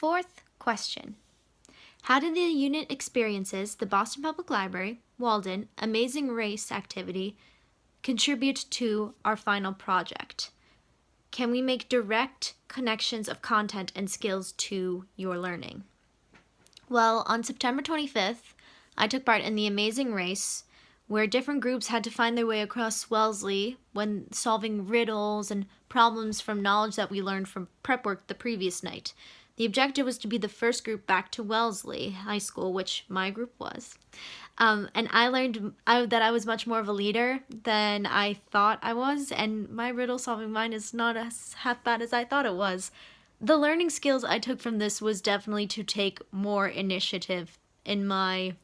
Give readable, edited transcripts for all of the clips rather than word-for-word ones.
Fourth question. How did the unit experiences the Boston Public Library, Walden, Amazing Race activity contribute to our final project? Can we make direct connections of content and skills to your learning? Well, on September 25th, I took part in the Amazing Race, where different groups had to find their way across Wellesley when solving riddles and problems from knowledge that we learned from prep work the previous night. The objective was to be the first group back to Wellesley High School, which my group was. And I learned that I was much more of a leader than I thought I was, and my riddle solving mind is not as half bad as I thought it was. The learning skills I took from this was definitely to take more initiative in my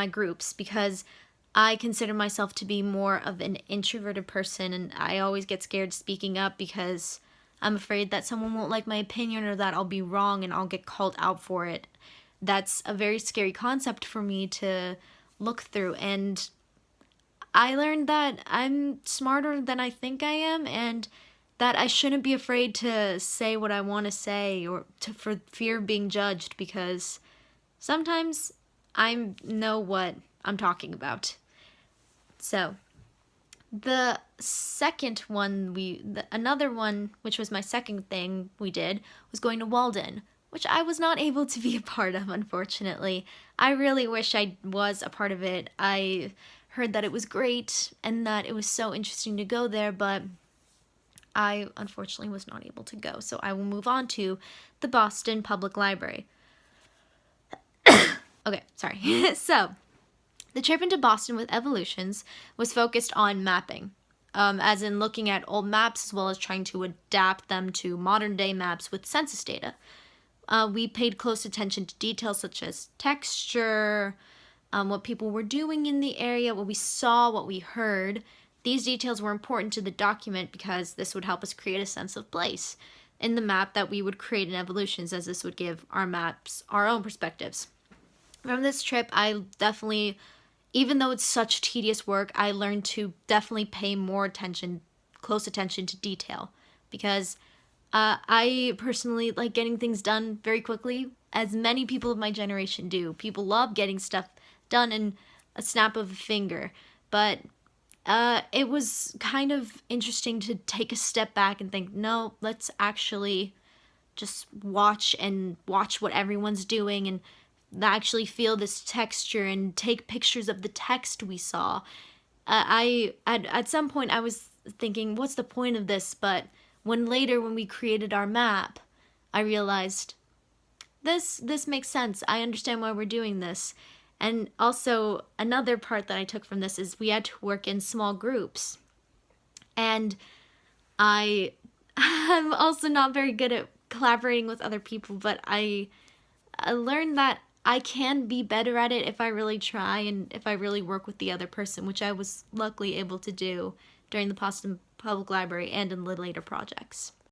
groups, because I consider myself to be more of an introverted person, and I always get scared speaking up because I'm afraid that someone won't like my opinion or that I'll be wrong and I'll get called out for it. That's a very scary concept for me to look through, and I learned that I'm smarter than I think I am, and that I shouldn't be afraid to say what I want to say or for fear of being judged, because sometimes I know what I'm talking about. So the second one, another one, which was my second thing we did, was going to Walden, which I was not able to be a part of, unfortunately. I really wish I was a part of it. I heard that it was great and that it was so interesting to go there, but I unfortunately was not able to go. So I will move on to the Boston Public Library. Okay, sorry. So the trip into Boston with Evolutions was focused on mapping, as in looking at old maps as well as trying to adapt them to modern day maps with census data. We paid close attention to details such as texture, what people were doing in the area, what we saw, what we heard. These details were important to the document because this would help us create a sense of place in the map that we would create in Evolutions, as this would give our maps our own perspectives. From this trip, I definitely, even though it's such tedious work, I learned to definitely pay more attention, close attention to detail, because I personally like getting things done very quickly, as many people of my generation do. People love getting stuff done in a snap of a finger, but it was kind of interesting to take a step back and think, no, let's actually just watch what everyone's doing and actually feel this texture and take pictures of the text we saw. At some point I was thinking, what's the point of this? But when we created our map, I realized this makes sense. I understand why we're doing this. And also another part that I took from this is we had to work in small groups. And I'm also not very good at collaborating with other people, but I learned that I can be better at it if I really try and if I really work with the other person, which I was luckily able to do during the Boston Public Library and in the later projects.